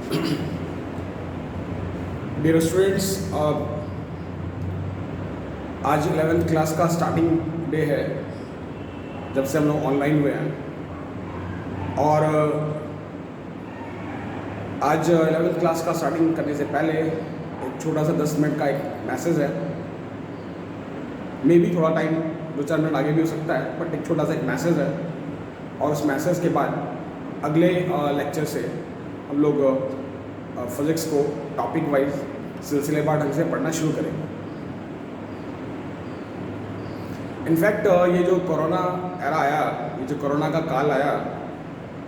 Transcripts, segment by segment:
Dear students, आज 11th class का starting day है जब से हम लोग ऑनलाइन हुए हैं। और आज 11th क्लास का स्टार्टिंग करने से पहले एक छोटा सा 10 मिनट का एक मैसेज है। मे बी थोड़ा टाइम 2-4 मिनट आगे भी हो सकता है, बट एक छोटा सा एक मैसेज है। और उस मैसेज के बाद अगले लेक्चर से हम लोग फिज़िक्स को टॉपिक वाइज सिलसिलेवार ढंग से पढ़ना शुरू करेंगे। इनफैक्ट ये जो कोरोना एरा आया, ये जो कोरोना का काल आया,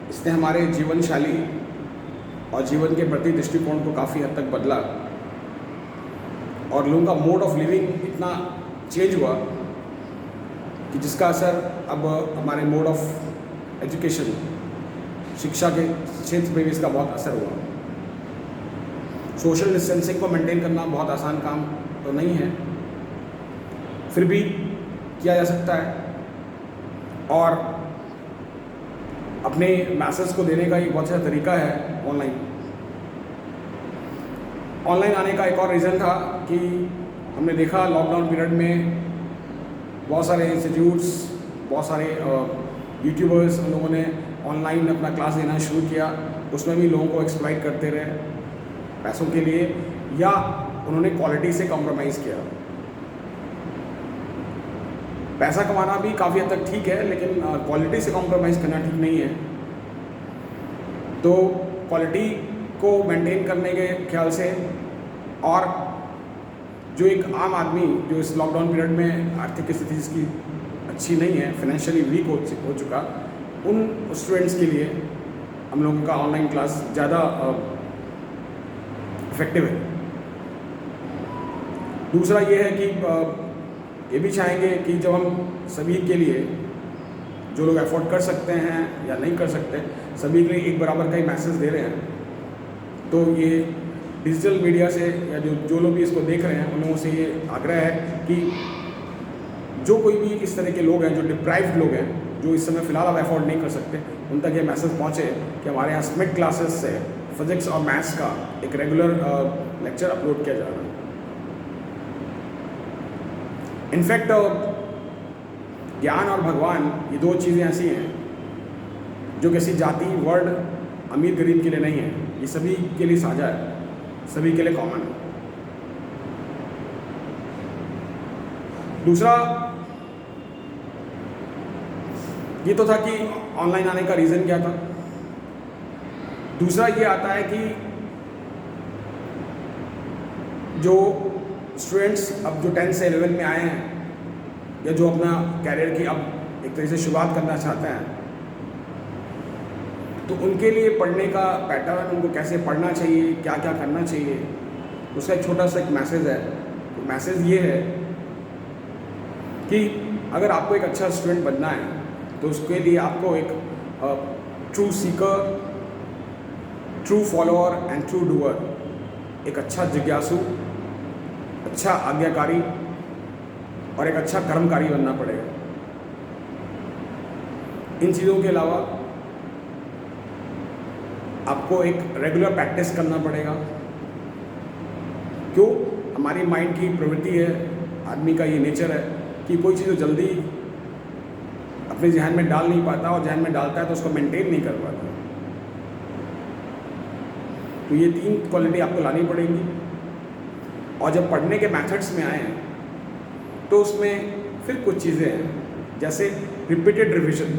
इसने हमारे जीवन शैली और जीवन के प्रति दृष्टिकोण को काफ़ी हद तक बदला और लोगों का मोड ऑफ लिविंग इतना चेंज हुआ कि जिसका असर अब हमारे मोड ऑफ एजुकेशन, शिक्षा के क्षेत्र में भी इसका बहुत असर हुआ। सोशल डिस्टेंसिंग को मेंटेन करना बहुत आसान काम तो नहीं है, फिर भी किया जा सकता है। और अपने मैसेज को देने का एक बहुत अच्छा तरीका है ऑनलाइन। ऑनलाइन आने का एक और रीज़न था कि हमने देखा लॉकडाउन पीरियड में बहुत सारे इंस्टीट्यूट्स, बहुत सारे यूट्यूबर्स, उन लोगों ने ऑनलाइन अपना क्लास देना शुरू किया। उसमें भी लोगों को एक्सप्लॉइट करते रहे पैसों के लिए, या उन्होंने क्वालिटी से कॉम्प्रोमाइज़ किया। पैसा कमाना भी काफ़ी हद तक ठीक है, लेकिन क्वालिटी से कॉम्प्रोमाइज़ करना ठीक नहीं है। तो क्वालिटी को मेंटेन करने के ख्याल से, और जो एक आम आदमी जो इस लॉकडाउन पीरियड में आर्थिक स्थिति इसकी अच्छी नहीं है, फाइनेंशियली वीक हो चुका, उन स्टूडेंट्स के लिए हम लोगों का ऑनलाइन क्लास ज़्यादा इफेक्टिव है। दूसरा ये है कि ये भी चाहेंगे कि जब हम सभी के लिए, जो लोग अफोर्ड कर सकते हैं या नहीं कर सकते, सभी के लिए एक बराबर का ही मैसेज दे रहे हैं। तो ये डिजिटल मीडिया से या जो लोग भी इसको देख रहे हैं, उन लोगों से ये आग्रह है कि जो कोई भी इस तरह के लोग हैं, जो डिप्राइव्ड लोग हैं, जो इस समय फ़िलहाल अब अफोर्ड नहीं कर सकते, उन तक ये मैसेज पहुँचे कि हमारे यहाँ स्मिट क्लासेस से फिज़िक्स और मैथ्स का एक रेगुलर लेक्चर अपलोड किया जा रहा है। इनफैक्ट ज्ञान और भगवान, ये दो चीज़ें ऐसी हैं जो किसी जाति, वर्ड, अमीर गरीब के लिए नहीं है, ये सभी के लिए साझा है, सभी के लिए कॉमन है। दूसरा ये तो था कि ऑनलाइन आने का रीज़न क्या था। दूसरा ये आता है कि जो स्टूडेंट्स अब जो 10 से 11 में आए हैं, या जो अपना कैरियर की अब एक तरह से शुरुआत करना चाहते हैं, तो उनके लिए पढ़ने का पैटर्न, उनको कैसे पढ़ना चाहिए, क्या क्या करना चाहिए, उसका एक छोटा सा एक मैसेज है। तो मैसेज ये है कि अगर आपको एक अच्छा स्टूडेंट बनना है, तो उसके लिए आपको एक true Sikar, true follower and true doer, एक अच्छा जिज्ञासु, अच्छा आज्ञाकारी और एक अच्छा कर्मकारी बनना पड़ेगा। इन चीज़ों के अलावा आपको एक रेगुलर प्रैक्टिस करना पड़ेगा। क्यों? हमारी माइंड की प्रवृत्ति है, आदमी का ये नेचर है कि कोई चीज़ जल्दी अपने जहन में डाल नहीं पाता, और जहन में डालता है तो उसको मेंटेन नहीं कर पाता। तो ये 3 क्वालिटी आपको लानी पड़ेगी। और जब पढ़ने के मेथड्स में आए तो उसमें फिर कुछ चीज़ें हैं, जैसे रिपीटेड रिवीजन।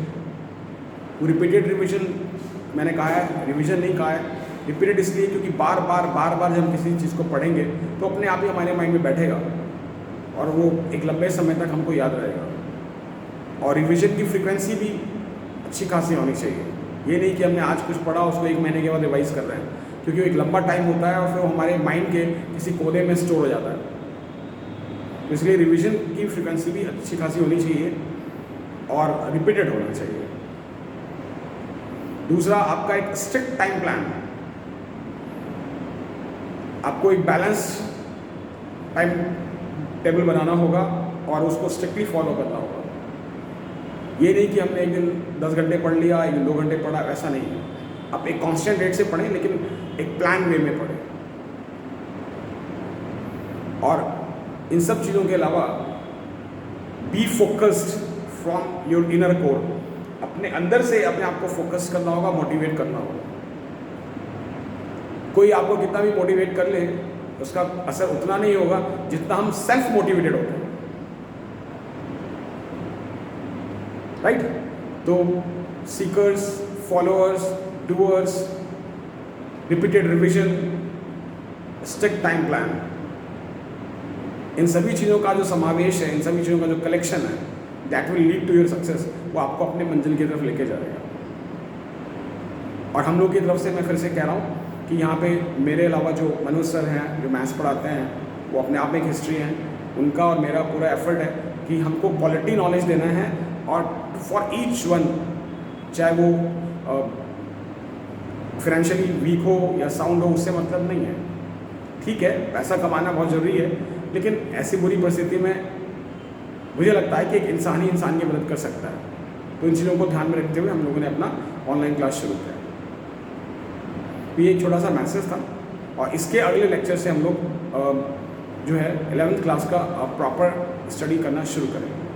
वो रिपीटेड रिवीजन मैंने कहा है, रिवीजन नहीं कहा है, रिपीटेड इसलिए क्योंकि बार बार जब हम किसी चीज़ को पढ़ेंगे तो अपने आप ही हमारे माइंड में बैठेगा और वो एक लंबे समय तक हमको याद रहेगा। और रिवीजन की फ्रीक्वेंसी भी अच्छी खासी होनी चाहिए। ये नहीं कि हमने आज कुछ पढ़ा, उसको 1 महीने के बाद रिवाइज़ कर रहे हैं, क्योंकि वो एक लंबा टाइम होता है और फिर हमारे माइंड के किसी कोने में स्टोर हो जाता है। तो इसलिए रिवीजन की फ्रीक्वेंसी भी अच्छी खासी होनी चाहिए और रिपीटेड होना चाहिए। दूसरा, आपका एक स्ट्रिक्ट टाइम प्लान, आपको एक बैलेंस टाइम टेबल बनाना होगा और उसको स्ट्रिक्टली फॉलो करना होगा। ये नहीं कि हमने एक दिन 10 घंटे पढ़ लिया, एक दिन 2 घंटे पढ़ा, ऐसा नहीं है। आप एक कांस्टेंट रेट से पढ़ें, लेकिन एक प्लान वे में पढ़ें। और इन सब चीज़ों के अलावा be focused from your inner core, अपने अंदर से अपने आप को फोकस करना होगा, मोटिवेट करना होगा। कोई आपको कितना भी मोटिवेट कर ले, उसका असर उतना नहीं होगा जितना हम सेल्फ मोटिवेटेड होते हैं, राइट? तो seekers, followers, doers, repeated revision, strict time plan, इन सभी चीज़ों का जो समावेश है, इन सभी चीज़ों का जो कलेक्शन है, that will lead to your success. वो आपको अपने मंजिल की तरफ लेके जाएगा। और हम लोग की तरफ से मैं फिर से कह रहा हूँ कि यहाँ पे मेरे अलावा जो मनोज सर हैं, जो मैथ्स पढ़ाते हैं, वो अपने आप में एक हिस्ट्री हैं। उनका और मेरा पूरा एफर्ट है कि हमको क्वालिटी नॉलेज देना है, और फॉर ईच वन, चाहे वो फाइनेंशियली वीक हो या साउंड हो, उससे मतलब नहीं है। ठीक है, पैसा कमाना बहुत ज़रूरी है, लेकिन ऐसी बुरी परिस्थिति में मुझे लगता है कि एक इंसान ही इंसान की मदद कर सकता है। तो इन चीज़ों को ध्यान में रखते हुए हम लोगों ने अपना ऑनलाइन क्लास शुरू किया। तो ये एक छोटा सा मैसेज था, और इसके अगले लेक्चर से हम लोग जो है 11th क्लास का प्रॉपर स्टडी करना शुरू करेंगे।